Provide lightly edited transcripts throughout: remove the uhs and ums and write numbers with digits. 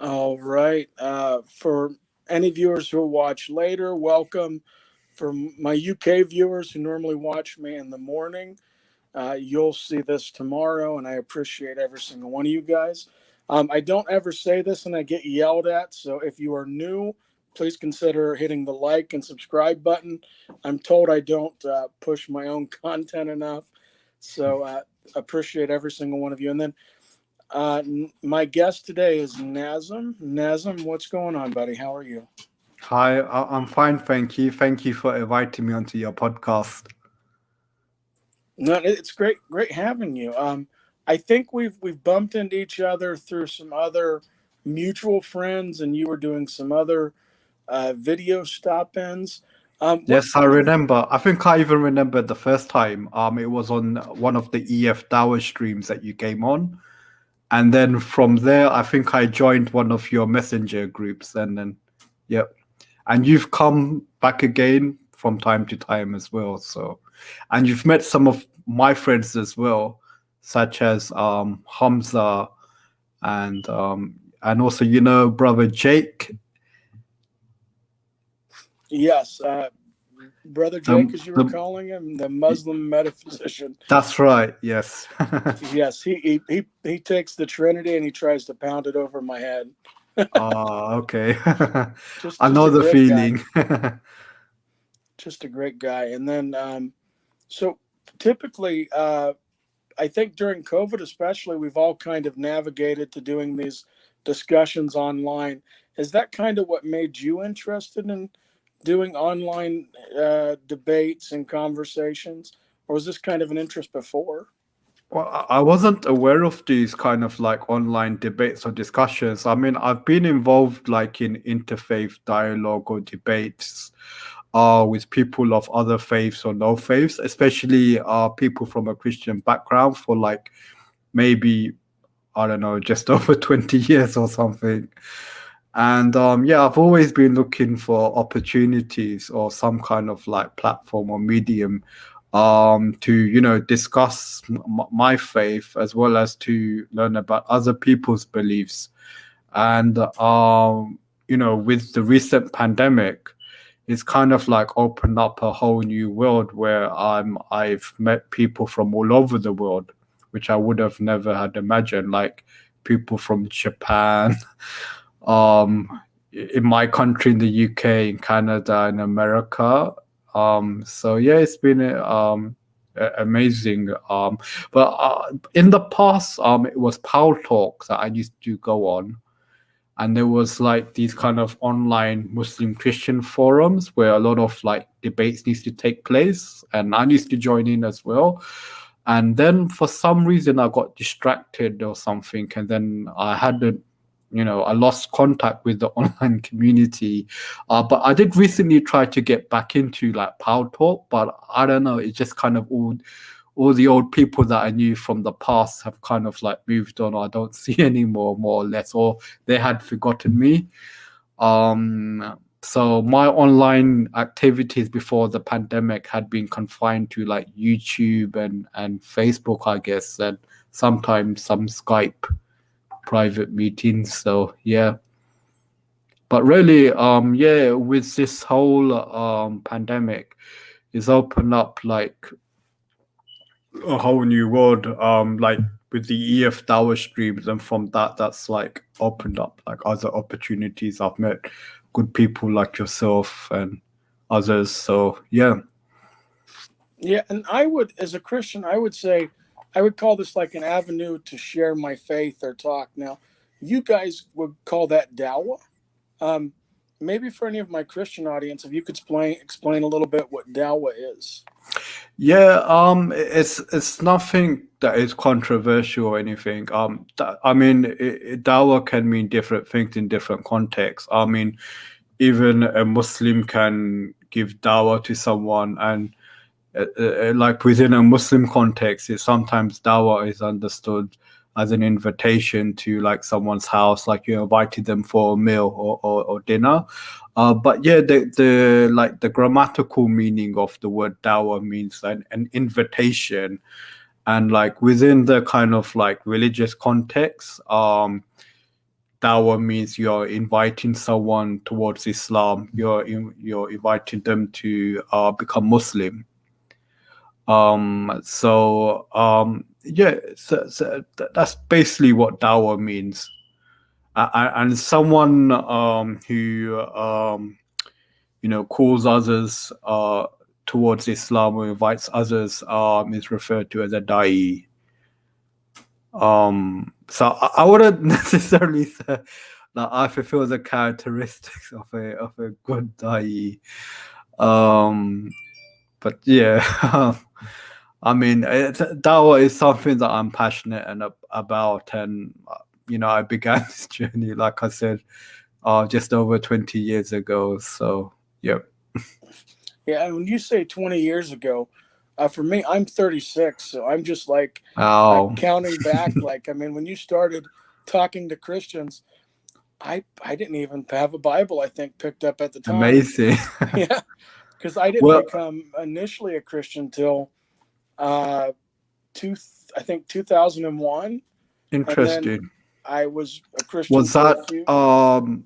All right. For any viewers who will watch later, welcome. For my UK viewers who normally watch me in the morning, you'll see this tomorrow, and I appreciate every single one of you guys. I don't ever say this and I get yelled at, so if you are new, please consider hitting the like and subscribe button. I'm told I don't push my own content enough, so appreciate every single one of you. And then my guest today is Nazem. Nazem, what's going on, buddy? How are you? Hi, I'm fine, thank you. Thank you for inviting me onto your podcast. No, it's great having you. I think we've bumped into each other through some other mutual friends, and you were doing some other video stop-ins. What Yes, I kind of? remember. I think I even remember the first time. It was on one of the EF Dawah streams that you came on, and then from there, I think I joined one of your messenger groups, and then, yep. And you've come back again from time to time as well. So, and you've met some of my friends as well, such as Hamza and also brother Jake. Yes, Brother Jake, The, as you were the calling him, the Muslim metaphysician. That's right. Yes. Yes, he takes the Trinity and he tries to pound it over my head. Okay. I Just know a the great guy. feeling. Just a great guy. And then so typically, I think during COVID, especially, we've all kind of navigated to doing these discussions online. Is that kind of what made you interested in doing online debates and conversations, or was this kind of an interest before? Well, I wasn't aware of these kind of like online debates or discussions. I mean, I've been involved like in interfaith dialogue or debates with people of other faiths or no faiths, especially people from a Christian background for like maybe, I don't know, just over 20 years or something. And yeah, I've always been looking for opportunities or some kind of like platform or medium to, discuss my faith as well as to learn about other people's beliefs. And, with the recent pandemic, it's kind of like opened up a whole new world where I've met people from all over the world, which I would have never had imagined, like people from Japan, in my country, in the UK, in Canada, in America. So yeah, it's been amazing. But in the past, it was Power Talk that I used to go on, and there was like these kind of online Muslim Christian forums where a lot of like debates needs to take place, and I used to join in as well. And then for some reason I got distracted or something, and then I lost contact with the online community. But I did recently try to get back into like Power Talk, but I don't know, it just kind of all the old people that I knew from the past have kind of like moved on, or I don't see anymore, more or less, or they had forgotten me. So my online activities before the pandemic had been confined to like YouTube and Facebook, I guess, and sometimes some Skype private meetings. So yeah. But really, yeah, with this whole pandemic, it's opened up like a whole new world, like with the EF Dawah streams, and from that's like opened up like other opportunities. I've met good people like yourself and others. So yeah. Yeah, and I would, as a Christian, I would say, I would call this like an avenue to share my faith or talk. Now, you guys would call that Dawah. Um, Maybe for any of my Christian audience, if you could explain a little bit what Dawah is. Yeah, it's nothing that is controversial or anything. I mean, dawah can mean different things in different contexts. I mean, even a Muslim can give dawah to someone, and like within a Muslim context, sometimes dawah is understood as an invitation to like someone's house, like you invited them for a meal or dinner. But yeah, the like the grammatical meaning of the word dawah means an invitation, and like within the kind of like religious context, Dawah means you're inviting someone towards Islam. You're inviting them to become Muslim. That's basically what Dawah means. And someone who calls others towards Islam or invites others is referred to as a da'i. So I wouldn't necessarily say that I fulfill the characteristics of a good da'i. But yeah, I mean, Dawah is something that I'm passionate about, and I began this journey, like I said, just over 20 years ago. So yeah. Yeah, and when you say 20 years ago, for me, I'm 36, so I'm just like Oh, counting back. Like, I mean, when you started talking to Christians, I didn't even have a Bible, I think, picked up at the time. amazing. Yeah, because I didn't Well, become initially a Christian till I think 2001, and then interesting. I was a Christian Was for a that few.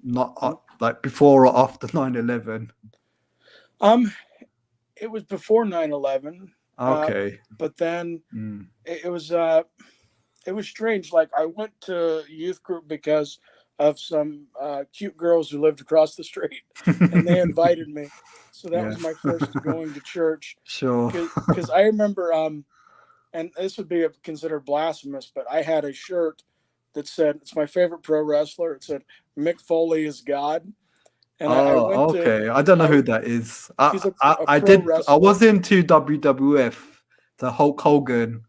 not like before or after 9/11? It was before 9/11. Okay. But then Mm. it was strange. Like, I went to youth group because of some cute girls who lived across the street, and they invited me. So that Yeah. was my first going to church. Sure. Because I remember, and this would be considered blasphemous, but I had a shirt that said, it's my favorite pro wrestler. It said, Mick Foley is God. And I went to, Okay. I don't know who that is. he's a I pro did. wrestler. I was into WWF. The Hulk Hogan,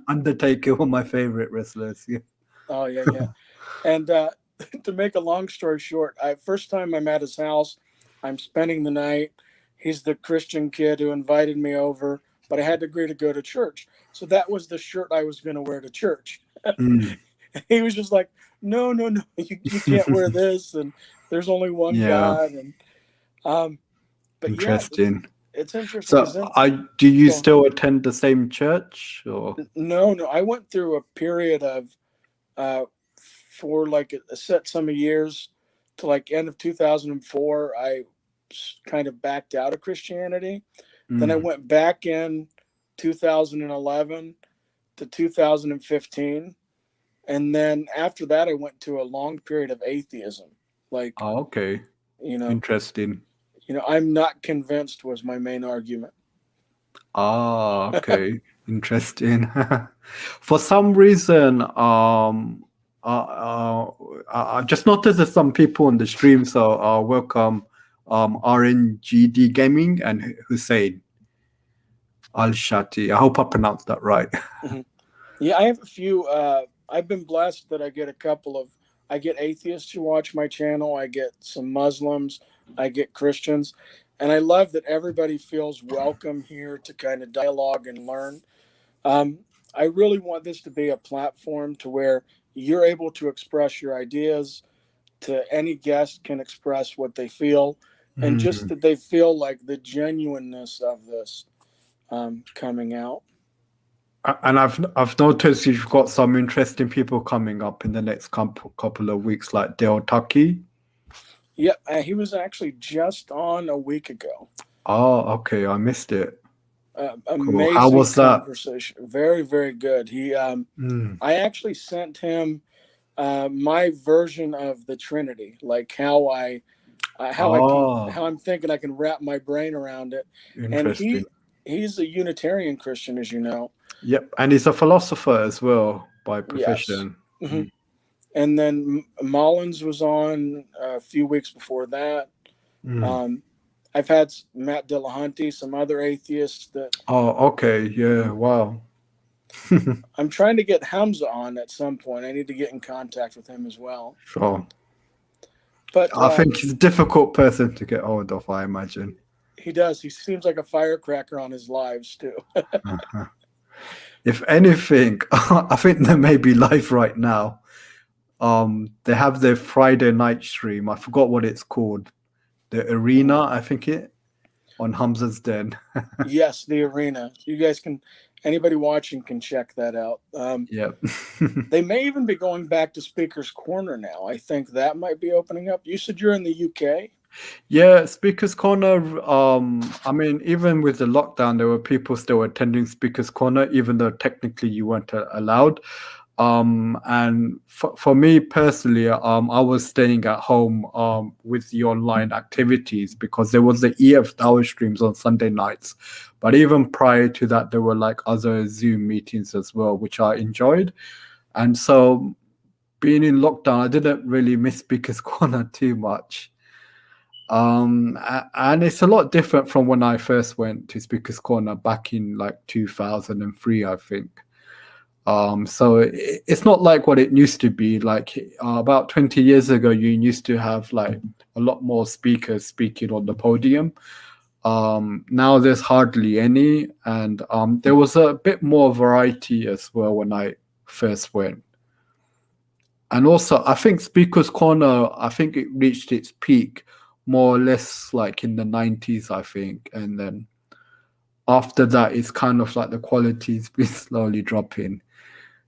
Undertaker were my favorite wrestlers. Yeah. Oh, yeah. And to make a long story short, first time I'm at his house, I'm spending the night. He's the Christian kid who invited me over, but I had to agree to go to church. So that was the shirt I was going to wear to church. Mm. He was just like, no, you can't wear this, and there's only one Yeah. God. And but Interesting. yeah, it's interesting. So, do you still attend the same church, or? No. I went through a period of for like a set sum of years to like end of 2004. I kind of backed out of Christianity. Then I went back in 2011 to 2015. And then after that, I went to a long period of atheism. Like, Oh, okay. Interesting. I'm not convinced was my main argument. Ah, okay. Interesting. For some reason, I just noticed that some people on the stream, so welcome, RNGD Gaming and Hussein Al-Shati. I hope I pronounced that right. Mm-hmm. Yeah, I have a few. I've been blessed that I get I get atheists who watch my channel. I get some Muslims. I get Christians. And I love that everybody feels welcome here to kind of dialogue and learn. I really want this to be a platform to where you're able to express your ideas, to any guest can express what they feel, and just that they feel like the genuineness of this coming out. And I've noticed you've got some interesting people coming up in the next couple of weeks, like Dale Tucky. Yeah, he was actually just on a week ago. Oh, okay, I missed it. Amazing. How was that conversation? Very, very good. I actually sent him my version of the Trinity, like how I'm thinking I can wrap my brain around it. And he's a Unitarian Christian, as you know. Yep, and he's a philosopher as well by profession. Yes. Mm-hmm. And then Mullins was on a few weeks before that. I've had Matt Dillahunty, some other atheists that. Oh, okay, yeah, wow. I'm trying to get Hamza on at some point. I need to get in contact with him as well. Sure. But I think he's a difficult person to get hold of, I imagine. He does. He seems like a firecracker on his lives too. If anything, I think they may be live right now. They have their Friday night stream. I forgot what it's called. The Arena, I think it. on Hamza's Den. Yes, the arena. You guys can, anybody watching can check that out. Yeah. They may even be going back to Speaker's Corner now. I think that might be opening up. You said you're in the UK. Yeah, Speaker's Corner. I mean, even with the lockdown, there were people still attending Speaker's Corner, even though technically you weren't allowed. And for me personally, I was staying at home with the online activities because there was the EF Dawah streams on Sunday nights. But even prior to that, there were like other Zoom meetings as well, which I enjoyed. And so being in lockdown, I didn't really miss Speaker's Corner too much. And it's a lot different from when I first went to Speaker's Corner back in like 2003, I think. So it's not like what it used to be. Like about 20 years ago, you used to have like a lot more speakers speaking on the podium. Now there's hardly any, and there was a bit more variety as well when I first went. And also, I think Speaker's Corner, I think it reached its peak more or less like in the 90s, I think. And then after that, it's kind of like the quality's been slowly dropping.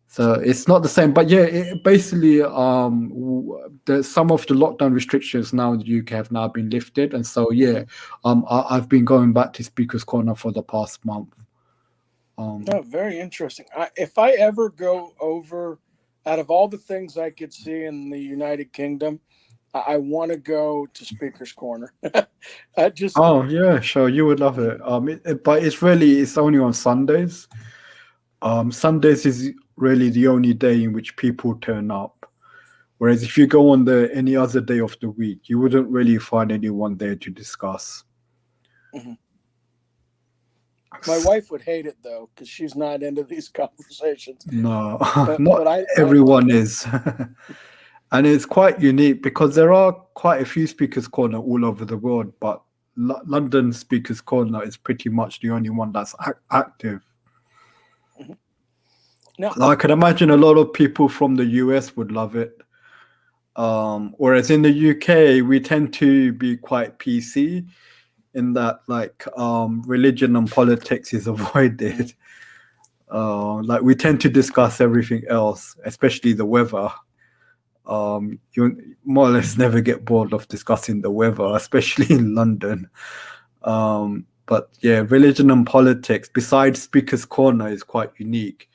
So it's not the same. But yeah, basically, some of the lockdown restrictions now in the UK have now been lifted. And so, yeah, I've been going back to Speaker's Corner for the past month. Oh, very interesting. If I ever go over, out of all the things I could see in the United Kingdom, I want to go to Speaker's Corner. Oh yeah, sure, you would love it. But it's only on Sundays. Sundays is really the only day in which people turn up. Whereas if you go on any other day of the week, you wouldn't really find anyone there to discuss. Mm-hmm. My wife would hate it though, because she's not into these conversations. No, but everyone is. And it's quite unique because there are quite a few Speakers Corner all over the world, but London Speakers Corner is pretty much the only one that's active. Mm-hmm. Now, I can imagine a lot of people from the US would love it. Whereas in the UK, we tend to be quite PC in that, like, religion and politics is avoided. Like, we tend to discuss everything else, especially the weather. You more or less never get bored of discussing the weather, especially in London. But yeah, religion and politics, besides Speaker's Corner, is quite unique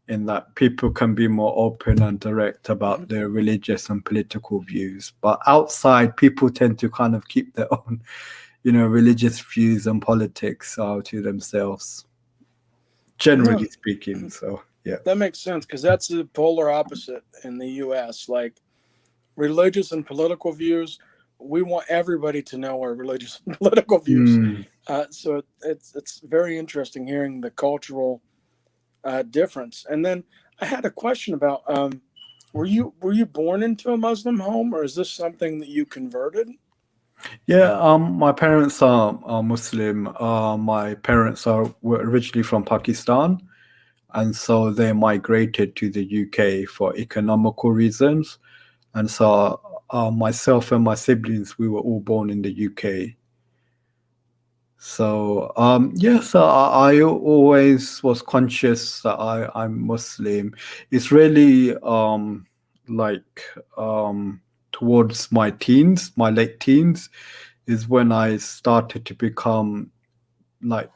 in that people can be more open and direct about their religious and political views. But outside, people tend to kind of keep their own, religious views and politics to themselves, generally speaking. So yeah, that makes sense, because that's the polar opposite in the US. Like, religious and political views, we want everybody to know our religious and political views. So it's very interesting hearing the cultural difference. And then I had a question about, were you born into a Muslim home, or is this something that you converted? Yeah, my parents are Muslim. My parents were originally from Pakistan, and so they migrated to the UK for economical reasons. And so myself and my siblings, we were all born in the UK. So so I always was conscious that I'm Muslim. It's really towards my late teens, is when I started to become like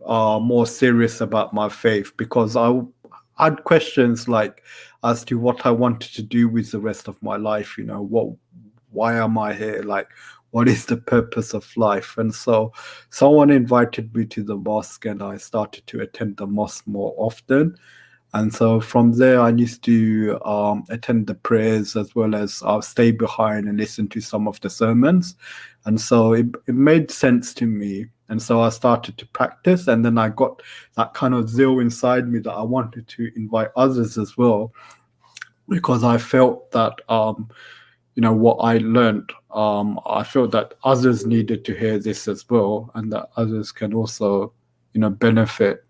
more serious about my faith, because I had questions like as to what I wanted to do with the rest of my life. Why am I here? Like, what is the purpose of life? And so someone invited me to the mosque, and I started to attend the mosque more often. And so from there, I used to attend the prayers, as well as stay behind and listen to some of the sermons. And so it made sense to me. And so I started to practice, and then I got that kind of zeal inside me that I wanted to invite others as well, because I felt that, what I learned, I felt that others needed to hear this as well, and that others can also, benefit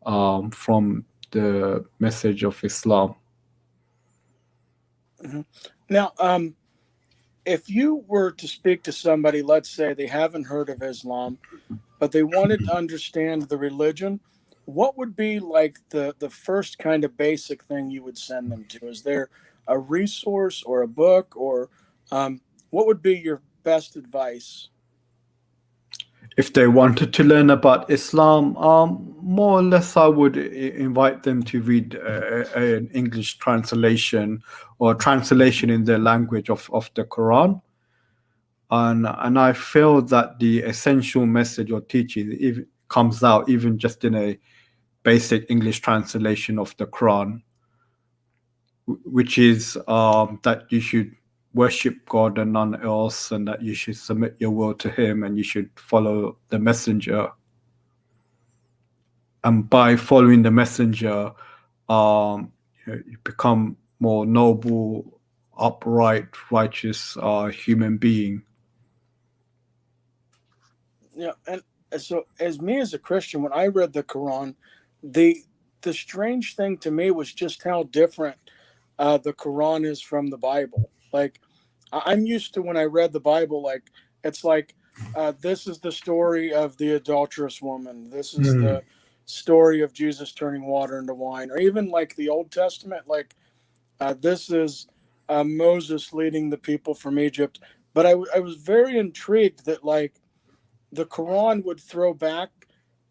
from the message of Islam. Mm-hmm. Now, if you were to speak to somebody, let's say they haven't heard of Islam, but they wanted to understand the religion, what would be like the first kind of basic thing you would send them to? Is there a resource or a book, or what would be your best advice? If they wanted to learn about Islam, more or less, I would invite them to read an English translation or translation in their language of the Quran. And I feel that the essential message or teaching comes out even just in a basic English translation of the Quran, which is that you should worship God and none else, and that you should submit your will to Him, and you should follow the messenger. And by following the messenger, you become more noble, upright, righteous human being. Yeah, and so as me as a Christian, when I read the Quran, the the strange thing to me was just how different the Quran is from the Bible. Like I'm used to when I read the Bible, like it's like this is the story of the adulterous woman. This is the story of Jesus turning water into wine, or even like the Old Testament, like this is Moses leading the people from Egypt. But I was very intrigued that like the Quran would throw back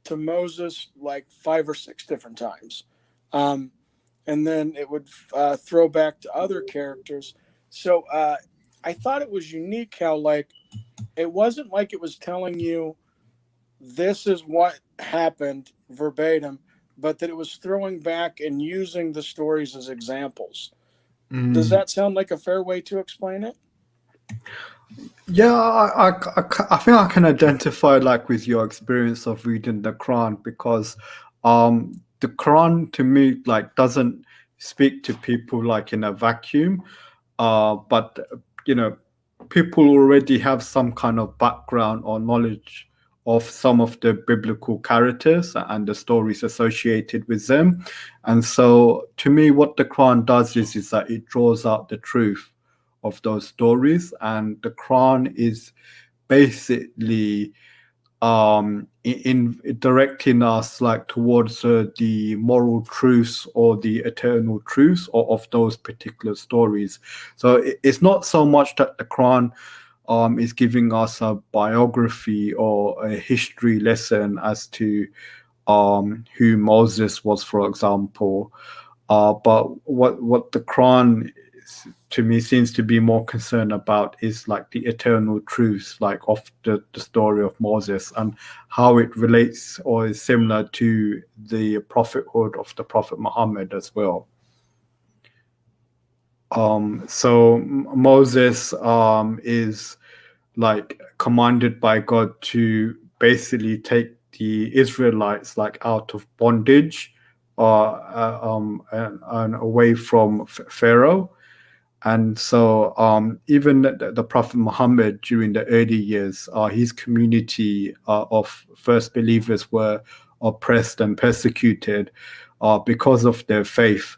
to Moses like 5 or 6 different times. Um, and then it would throw back to other characters. So I thought it was unique how, like, it wasn't like it was telling you this is what happened verbatim, but that it was throwing back and using the stories as examples. Does that sound like a fair way to explain it? Yeah, I think I can identify like with your experience of reading the Quran, because the Quran to me like doesn't speak to people like in a vacuum, but you know, people already have some kind of background or knowledge of some of the biblical characters and the stories associated with them. And so to me, what the Quran does is that it draws out the truth of those stories, and the Quran is basically in directing us like towards the moral truths or the eternal truths of those particular stories. So it's not so much that the Quran is giving us a biography or a history lesson as to who Moses was, for example. But what the Quran to me seems to be more concerned about is like the eternal truths, like of the story of Moses and how it relates or is similar to the prophethood of the Prophet Muhammad as well. So Moses is like commanded by God to basically take the Israelites like out of bondage and away from Pharaoh. And so even the Prophet Muhammad during the early years, his community of first believers were oppressed and persecuted because of their faith.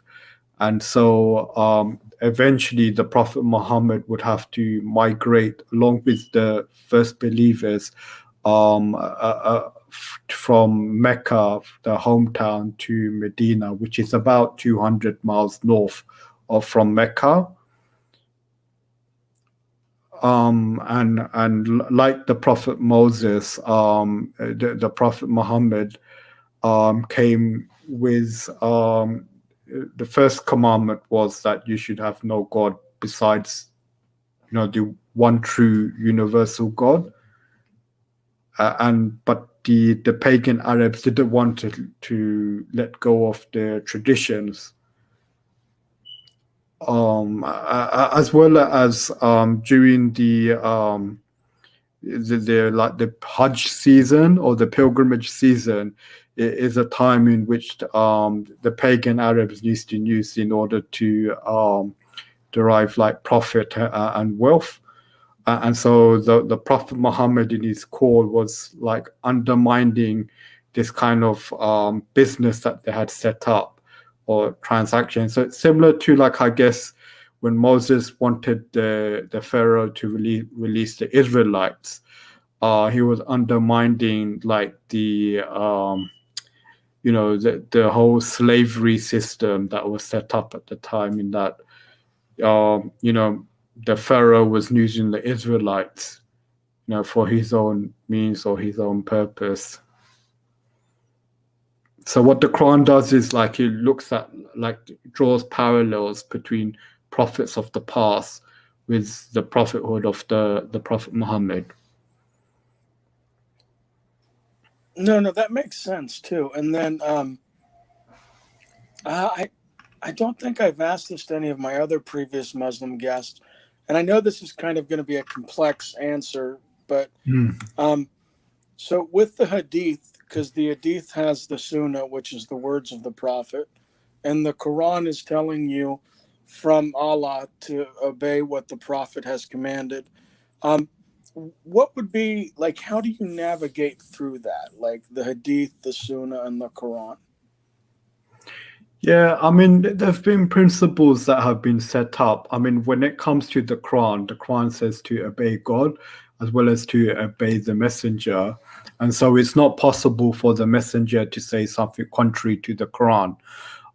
And so eventually the Prophet Muhammad would have to migrate along with the first believers from Mecca, the hometown, to Medina, which is about 200 miles north from Mecca. And like the Prophet Moses, the Prophet Muhammad came with the first commandment was that you should have no God besides, the one true universal God. But the pagan Arabs didn't want to let go of their traditions. As well as during the like the Hajj season or the pilgrimage season is a time in which the pagan Arabs used to use in order to derive like profit and wealth. And so the Prophet Muhammad in his call was like undermining this kind of business that they had set up or transaction. So it's similar to like, I guess, when Moses wanted the Pharaoh to release the Israelites, he was undermining like the the whole slavery system that was set up at the time, in that the Pharaoh was using the Israelites for his own means or his own purpose. So what the Quran does is like it looks at, like, draws parallels between prophets of the past with the prophethood of the Prophet Muhammad. No, that makes sense too. And then I don't think I've asked this to any of my other previous Muslim guests, and I know this is kind of going to be a complex answer, but so with the Hadith, because the Hadith has the Sunnah, which is the words of the Prophet, and the Quran is telling you from Allah to obey what the Prophet has commanded. What would be, like, how do you navigate through that, like the Hadith, the Sunnah, and the Quran? Yeah, I mean, there have been principles that have been set up. I mean, when it comes to the Quran says to obey God as well as to obey the messenger. And so it's not possible for the messenger to say something contrary to the Quran.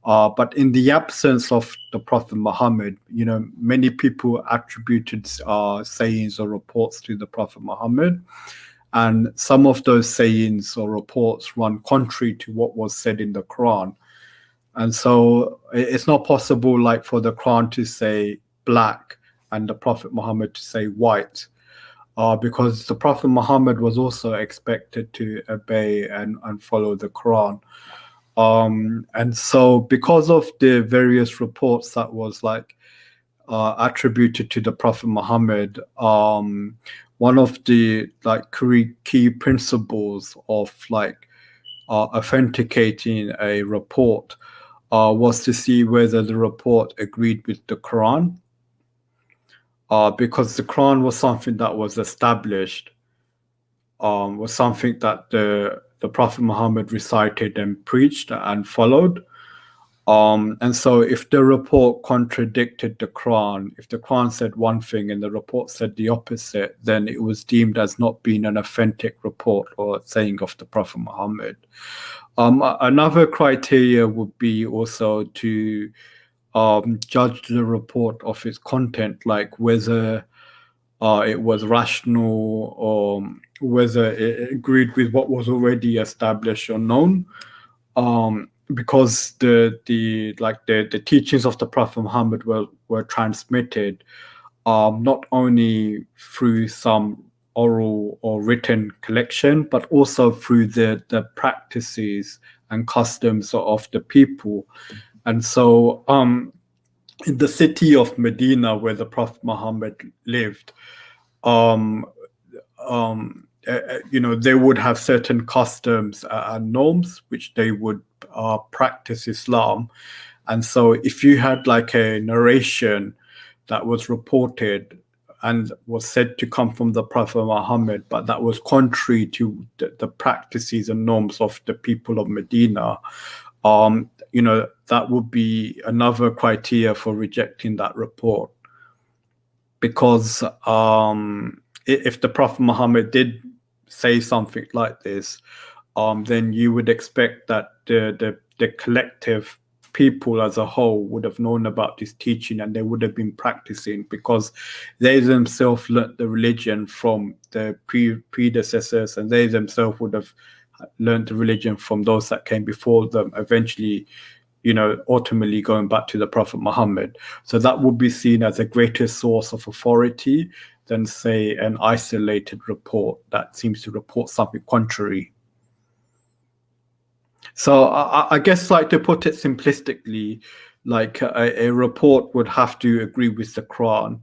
But in the absence of the Prophet Muhammad, many people attributed sayings or reports to the Prophet Muhammad. And some of those sayings or reports run contrary to what was said in the Quran. And so it's not possible, like, for the Quran to say black and the Prophet Muhammad to say white, because the Prophet Muhammad was also expected to obey and follow the Quran. And so because of the various reports that was attributed to the Prophet Muhammad, one of the key principles of authenticating a report was to see whether the report agreed with the Quran, because the Quran was something that was established, was something that the Prophet Muhammad recited and preached and followed. And so if the report contradicted the Quran, if the Quran said one thing and the report said the opposite, then it was deemed as not being an authentic report or saying of the Prophet Muhammad. Another criteria would be also to judge the report of its content, like whether it was rational or whether it agreed with what was already established or known. Because the teachings of the Prophet Muhammad were transmitted not only through some oral or written collection, but also through the practices and customs of the people. And so in the city of Medina, where the Prophet Muhammad lived, they would have certain customs and norms which they would practice Islam. And so if you had like a narration that was reported and was said to come from the Prophet Muhammad, but that was contrary to the practices and norms of the people of Medina, that would be another criteria for rejecting that report. Because if the Prophet Muhammad did say something like this, then you would expect that the collective people as a whole would have known about this teaching and they would have been practicing, because they themselves learnt the religion from their predecessors, and they themselves would have learnt the religion from those that came before them, eventually ultimately going back to the Prophet Muhammad. So that would be seen as a greater source of authority than, say, an isolated report that seems to report something contrary. So I guess, like, to put it simplistically, like a report would have to agree with the Quran,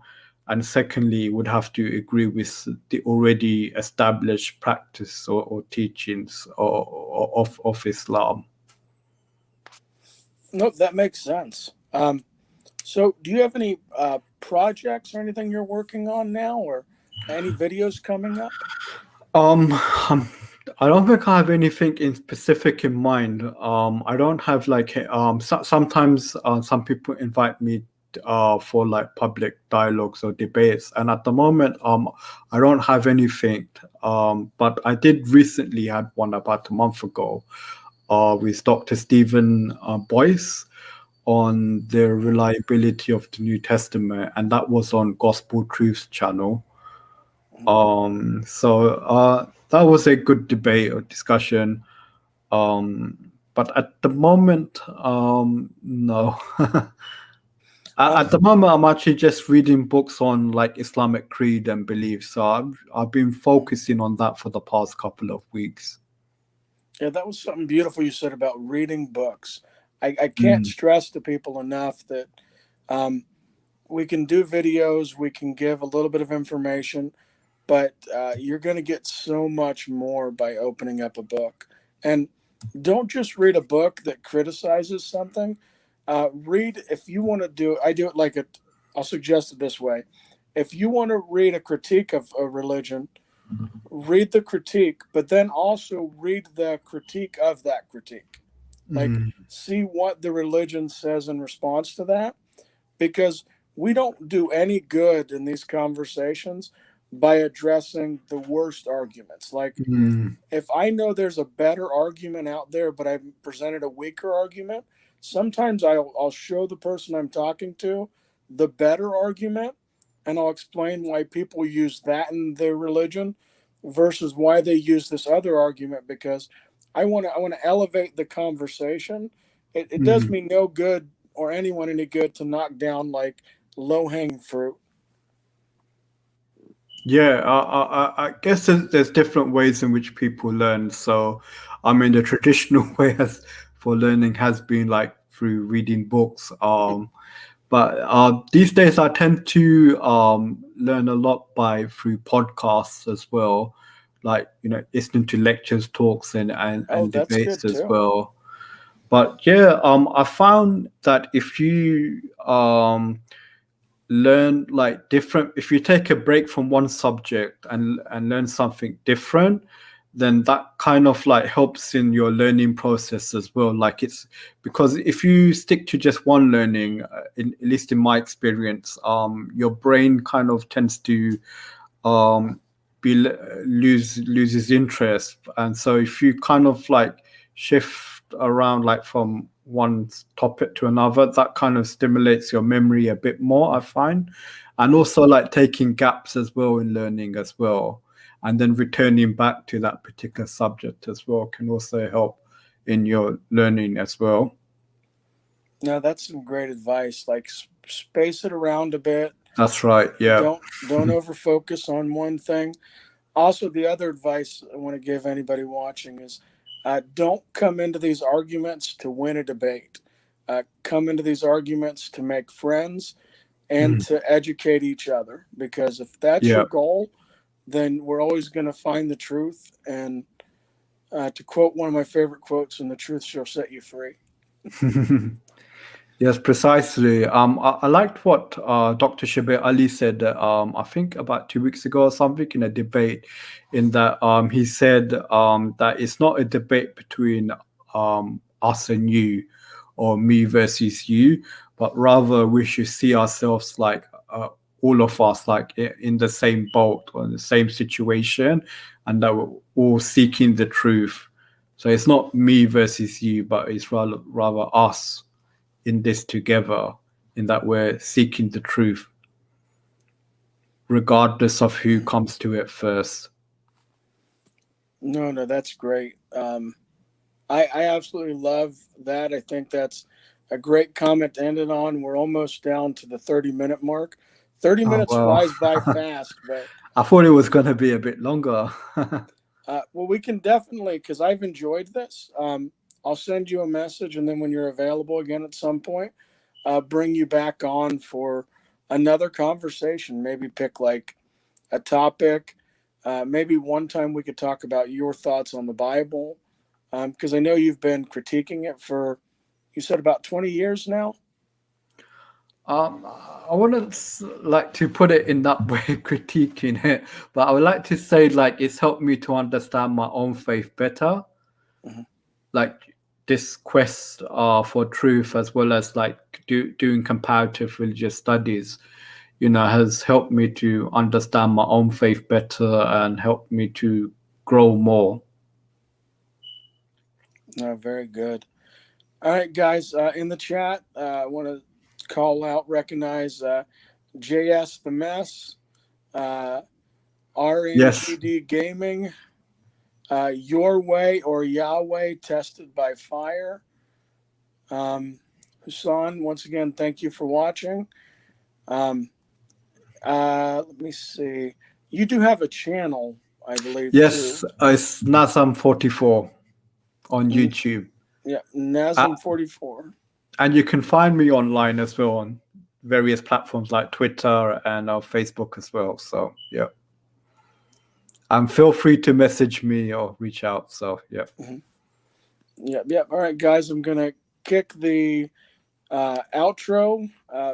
and secondly would have to agree with the already established practice or teachings of Islam. Nope, that makes sense. So do you have any projects or anything you're working on now, or any videos coming up? I don't think I have anything in specific in mind. I don't have like sometimes some people invite me for like public dialogues or debates. And at the moment, I don't have anything. But I did recently had one about a month ago, with Dr. Stephen Boyce on the reliability of the New Testament, and that was on Gospel Truths channel. So that was a good debate or discussion. But at the moment, no. At the moment, I'm actually just reading books on like Islamic creed and beliefs. So I've been focusing on that for the past couple of weeks. Yeah, that was something beautiful you said about reading books. I can't stress to people enough that we can do videos, we can give a little bit of information, but you're going to get so much more by opening up a book. And don't just read a book that criticizes something. Read, if you want to do, I do it like a, I'll suggest it this way. If you want to read a critique of a religion, read the critique, but then also read the critique of that critique. Like, see what the religion says in response to that, because we don't do any good in these conversations by addressing the worst arguments. Like, if I know there's a better argument out there, but I've presented a weaker argument, sometimes I'll show the person I'm talking to the better argument, and I'll explain why people use that in their religion versus why they use this other argument, because I want to elevate the conversation. It does me no good or anyone any good to knock down like low hanging fruit. Yeah, I guess there's different ways in which people learn. So, I mean, the traditional way for learning has been like through reading books. But these days I tend to learn a lot by through podcasts as well, like listening to lectures, talks, and That's debates good as too. well. But yeah, I found that if you learn like different, if you take a break from one subject and learn something different, then that kind of like helps in your learning process as well. Like, it's because if you stick to just one learning, at least in my experience, your brain kind of tends to um loses interest. And so if you kind of like shift around like from one topic to another, that kind of stimulates your memory a bit more, I find. And also like taking gaps as well in learning as well, and then returning back to that particular subject as well can also help in your learning as well. No, that's some great advice. Like, space it around a bit. That's right. Yeah. Don't over focus on one thing. Also, the other advice I want to give anybody watching is don't come into these arguments to win a debate. Come into these arguments to make friends and to educate each other. Because if that's Yeah. your goal, then we're always going to find the truth. And to quote one of my favorite quotes, and the truth shall set you free. Yes, precisely. I liked what Dr. Shabir Ali said, I think about 2 weeks ago or something, in a debate, in that he said that it's not a debate between us and you, or me versus you, but rather we should see ourselves like all of us like in the same boat or in the same situation, and that we're all seeking the truth. So it's not me versus you, but it's rather us in this together, in that we're seeking the truth regardless of who comes to it first. No, that's great. I absolutely love that. I think that's a great comment to end it on. We're almost down to the 30-minute mark. 30 Oh minutes well. flies by fast, but I thought it was going to be a bit longer. well, we can definitely, because I've enjoyed this. I'll send you a message, and then when you're available again at some point, bring you back on for another conversation. Maybe pick like a topic. Maybe one time we could talk about your thoughts on the Bible, because I know you've been critiquing it for, you said, about 20 years now. I wouldn't like to put it in that way, critiquing it, but I would like to say like it's helped me to understand my own faith better. Mhm. Like this quest for truth, as well as like doing comparative religious studies, has helped me to understand my own faith better and helped me to grow more. Very good. All right, guys, in the chat, I want to recognize JS the Mess, Yes. RNGD Gaming, Your Way or Yahweh Tested by Fire. Hassan, once again, thank you for watching. Let me see. You do have a channel, I believe, Yes, too. it's Nazam44 on YouTube. Yeah, Nazam44. And you can find me online as well on various platforms like Twitter and Facebook as well. So, yeah. And feel free to message me or reach out. So, yeah. Yep. All right, guys, I'm going to kick the outro.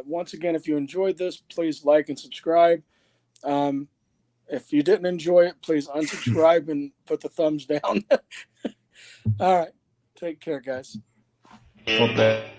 Once again, if you enjoyed this, please like and subscribe. If you didn't enjoy it, please unsubscribe and put the thumbs down. All right. Take care, guys. God bless.